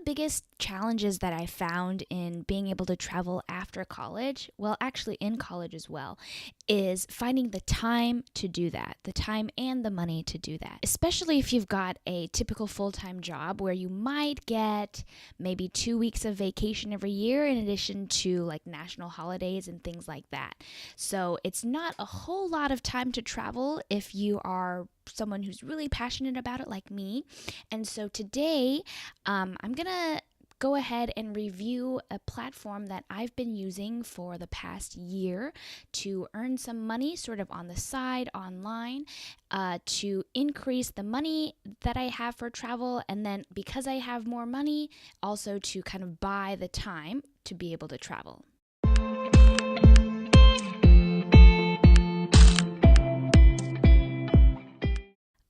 biggest challenges that I found in being able to travel after college, well, actually in college as well, is finding the time to do that, the time and the money to do that. Especially if you've got a typical full-time job where you might get maybe 2 weeks of vacation every year in addition to like national holidays and things like that. So it's not a whole lot of time to travel if you are someone who's really passionate about it like me. And so today, I'm going to go ahead and review a platform that I've been using for the past year to earn some money sort of on the side online, to increase the money that I have for travel. And then because I have more money, also to kind of buy the time to be able to travel.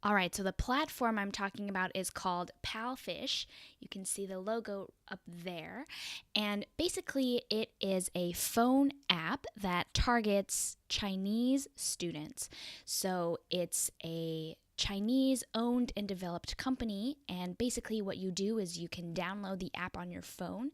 All right, so the platform I'm talking about is called Palfish. You can see the logo up there. And basically, it is a phone app that targets Chinese students. So it's a Chinese owned and developed company, and basically what you do is you can download the app on your phone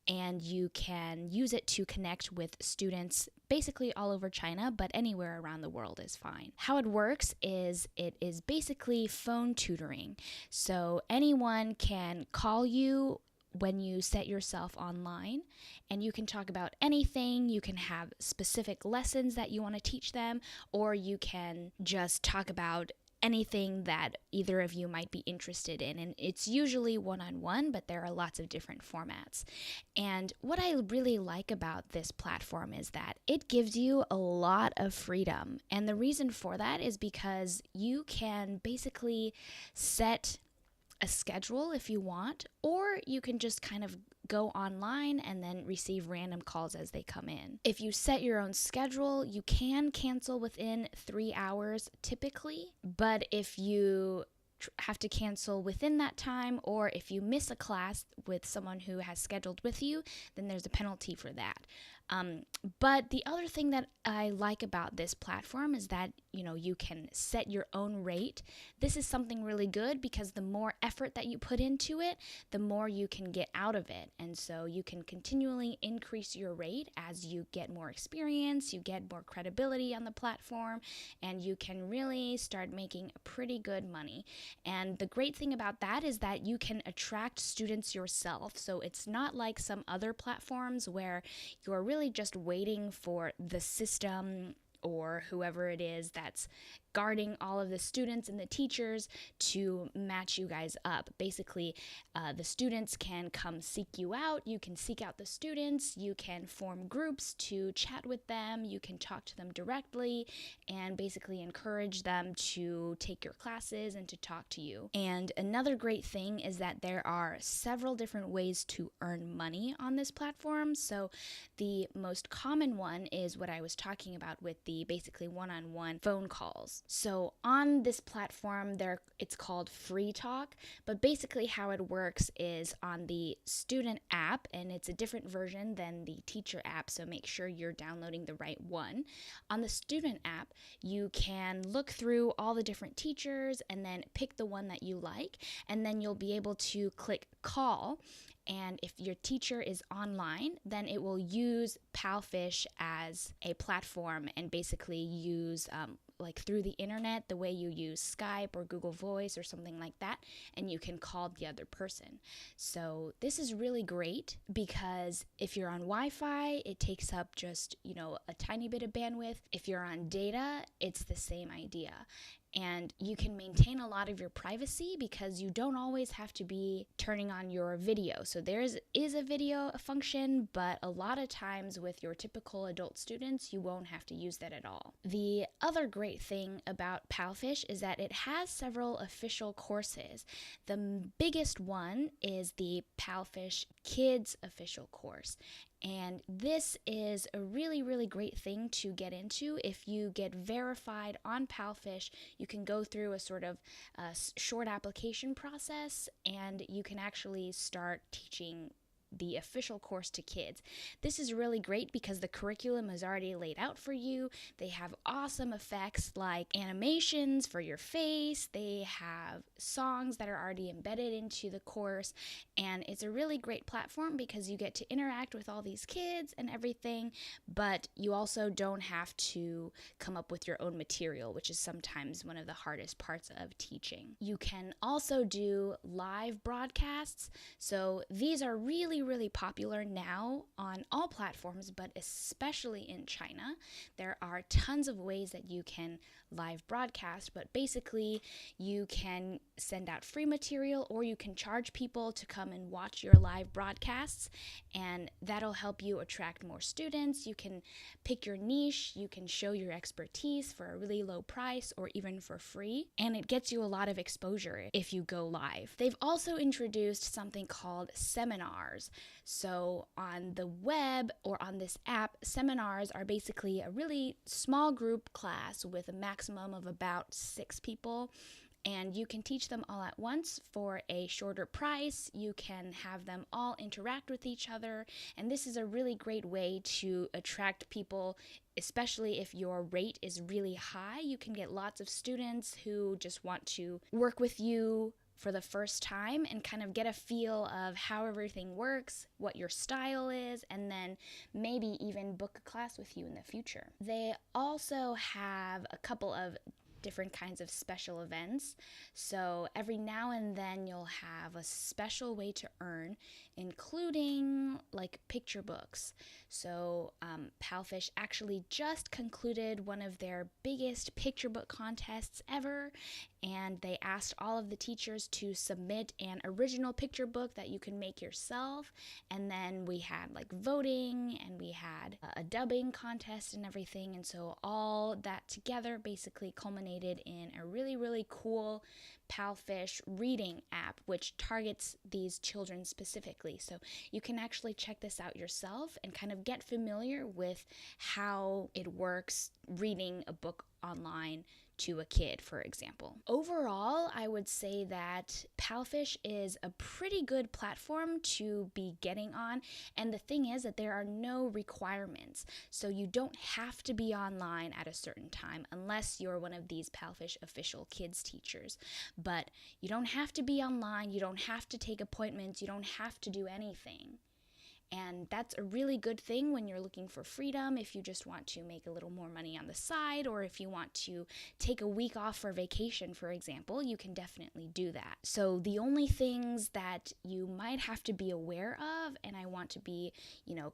and you can use it to connect with students basically all over China, but anywhere around the world is fine. How it works is it is basically phone tutoring. So anyone can call you when you set yourself online, and you can talk about anything. You can have specific lessons that you want to teach them, or you can just talk about anything that either of you might be interested in. And it's usually one-on-one, but there are lots of different formats. And what I really like about this platform is that it gives you a lot of freedom. And the reason for that is because you can basically set a schedule if you want, or you can just kind of go online and then receive random calls as they come in. If you set your own schedule, you can cancel within 3 hours typically, but if you have to cancel within that time, or if you miss a class with someone who has scheduled with you, then there's a penalty for that. But the other thing that I like about this platform is that, you can set your own rate. This is something really good because the more effort that you put into it, the more you can get out of it. And so you can continually increase your rate as you get more experience, you get more credibility on the platform, and you can really start making pretty good money. And the great thing about that is that you can attract students yourself. So it's not like some other platforms where you're really just waiting for the system or whoever it is that's guarding all of the students and the teachers to match you guys up. Basically, the students can come seek you out. You can seek out the students. You can form groups to chat with them. You can talk to them directly and basically encourage them to take your classes and to talk to you. And another great thing is that there are several different ways to earn money on this platform. So the most common one is what I was talking about with the basically one-on-one phone calls. So on this platform, it's called Free Talk, but basically how it works is on the student app, and it's a different version than the teacher app, so make sure you're downloading the right one. On the student app, you can look through all the different teachers and then pick the one that you like, and then you'll be able to click call. And if your teacher is online, then it will use Palfish as a platform and basically use like through the internet, the way you use Skype or Google Voice or something like that, and you can call the other person. So this is really great because if you're on Wi-Fi, it takes up just, a tiny bit of bandwidth. If you're on data, it's the same idea. And you can maintain a lot of your privacy because you don't always have to be turning on your video. So there is a video function, but a lot of times with your typical adult students, you won't have to use that at all. The other great thing about Palfish is that it has several official courses. The biggest one is the Palfish Kids official course. And this is a really, really great thing to get into. If you get verified on Palfish, you can go through a sort of short application process, and you can actually start teaching the official course to kids. This is really great because the curriculum is already laid out for you. They have awesome effects like animations for your face. They have songs that are already embedded into the course, and it's a really great platform because you get to interact with all these kids and everything, but you also don't have to come up with your own material, which is sometimes one of the hardest parts of teaching. You can also do live broadcasts. So these are really, really popular now on all platforms, but especially in China. There are tons of ways that you can live broadcast, but basically you can send out free material or you can charge people to come and watch your live broadcasts, and that'll help you attract more students. You can pick your niche, you can show your expertise for a really low price or even for free, and it gets you a lot of exposure if you go live. They've also introduced something called seminars. So on the web or on this app, seminars are basically a really small group class with a maximum of about 6 people, and you can teach them all at once for a shorter price. You can have them all interact with each other, and this is a really great way to attract people, especially if your rate is really high. You can get lots of students who just want to work with you for the first time and kind of get a feel of how everything works, what your style is, and then maybe even book a class with you in the future. They also have a couple of different kinds of special events. So every now and then you'll have a special way to earn, including like picture books. So Palfish actually just concluded one of their biggest picture book contests ever, and they asked all of the teachers to submit an original picture book that you can make yourself. And then we had like voting, and we had a dubbing contest and everything. And so all that together basically culminated in a really, really cool Palfish reading app, which targets these children specifically. So you can actually check this out yourself and kind of get familiar with how it works reading a book online to a kid, for example. Overall, I would say that Palfish is a pretty good platform to be getting on, and the thing is that there are no requirements, so you don't have to be online at a certain time unless you're one of these Palfish official kids teachers. But you don't have to be online, you don't have to take appointments, you don't have to do anything. And that's a really good thing when you're looking for freedom, if you just want to make a little more money on the side, or if you want to take a week off for vacation, for example, you can definitely do that. So the only things that you might have to be aware of, and I want to be,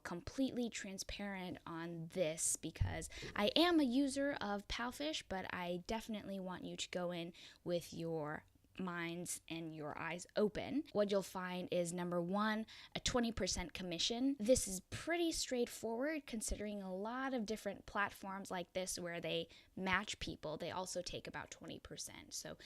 completely transparent on this because I am a user of Palfish, but I definitely want you to go in with your minds and your eyes open. What you'll find is, number one, a 20% commission. This is pretty straightforward considering a lot of different platforms like this where they match people. They also take about 20%. So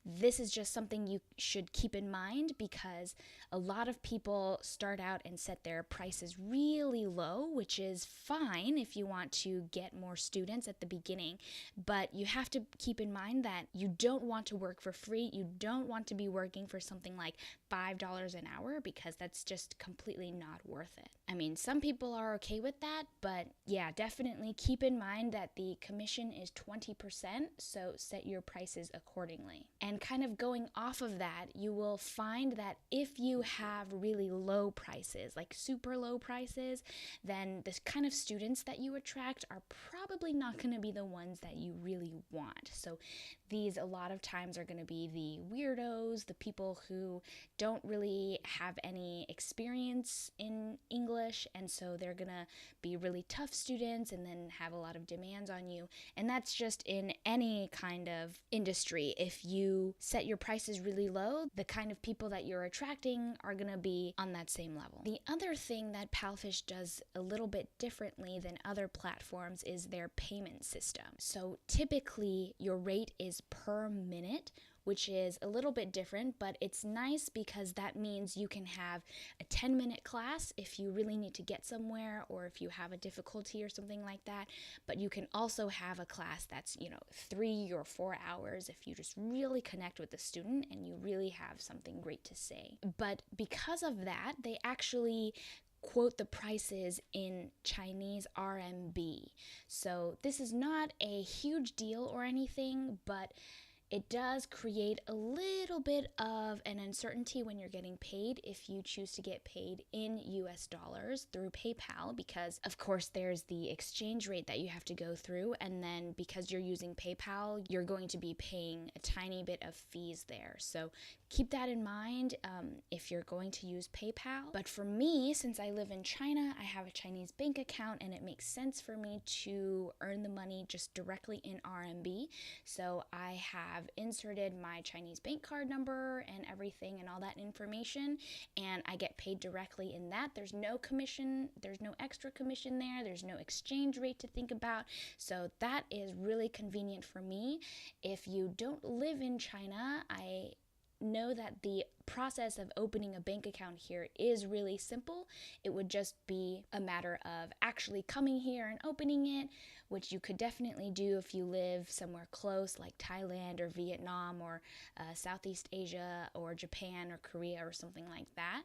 this is just something you should keep in mind because a lot of people start out and set their prices really low, which is fine if you want to get more students at the beginning, but you have to keep in mind that you don't want to work for free. You don't want to be working for something like $5 an hour because that's just completely not worth it. I mean, some people are okay with that, but yeah, definitely keep in mind that the commission is 20%, so set your prices accordingly. And kind of going off of that, you will find that if you have really low prices, like super low prices, then the kind of students that you attract are probably not going to be the ones that you really want. So these a lot of times are going to be the weirdos, the people who don't really have any experience in English, and so they're going to be really tough students and then have a lot of demands on you. And that's just in any kind of industry. If you set your prices really low, the kind of people that you're attracting are going to be on that same level. The other thing that Palfish does a little bit differently than other platforms is their payment system. So typically your rate is per minute, which is a little bit different, but it's nice because that means you can have a 10-minute class if you really need to get somewhere or if you have a difficulty or something like that. But you can also have a class that's, 3 or 4 hours if you just really connect with the student and you really have something great to say. But because of that, they actually quote the prices in Chinese RMB. So this is not a huge deal or anything, but it does create a little bit of an uncertainty when you're getting paid if you choose to get paid in US dollars through PayPal, because of course there's the exchange rate that you have to go through, and then because you're using PayPal, you're going to be paying a tiny bit of fees there. So keep that in mind if you're going to use PayPal. But for me, since I live in China, I have a Chinese bank account and it makes sense for me to earn the money just directly in RMB. So I have inserted my Chinese bank card number and everything and all that information, and I get paid directly in that. There's no commission, there's no extra commission there, there's no exchange rate to think about. So that is really convenient for me. If you don't live in China, I know that the process of opening a bank account here is really simple. It would just be a matter of actually coming here and opening it, which you could definitely do if you live somewhere close like Thailand or Vietnam or Southeast Asia or Japan or Korea or something like that.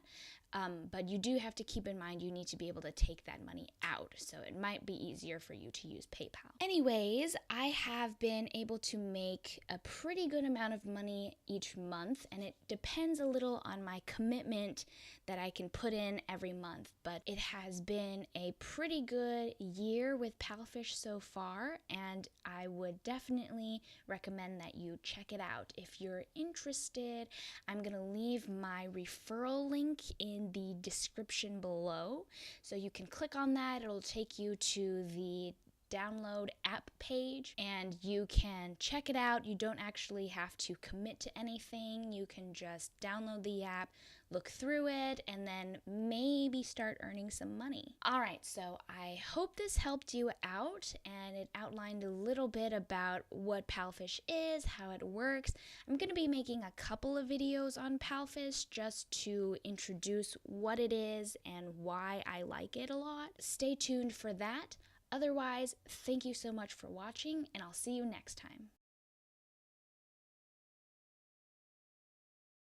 But you do have to keep in mind you need to be able to take that money out, so it might be easier for you to use PayPal. Anyways, I have been able to make a pretty good amount of money each month, and it depends a little on my commitment that I can put in every month, but it has been a pretty good year with Palfish so far, and I would definitely recommend that you check it out. If you're interested, I'm going to leave my referral link in the description below, so you can click on that. It'll take you to the download app page and you can check it out. You don't actually have to commit to anything. You can just download the app, look through it, and then maybe start earning some money. Alright, so I hope this helped you out and it outlined a little bit about what Palfish is, how it works. I'm going to be making a couple of videos on Palfish just to introduce what it is and why I like it a lot. Stay tuned for that. Otherwise, thank you so much for watching, and I'll see you next time.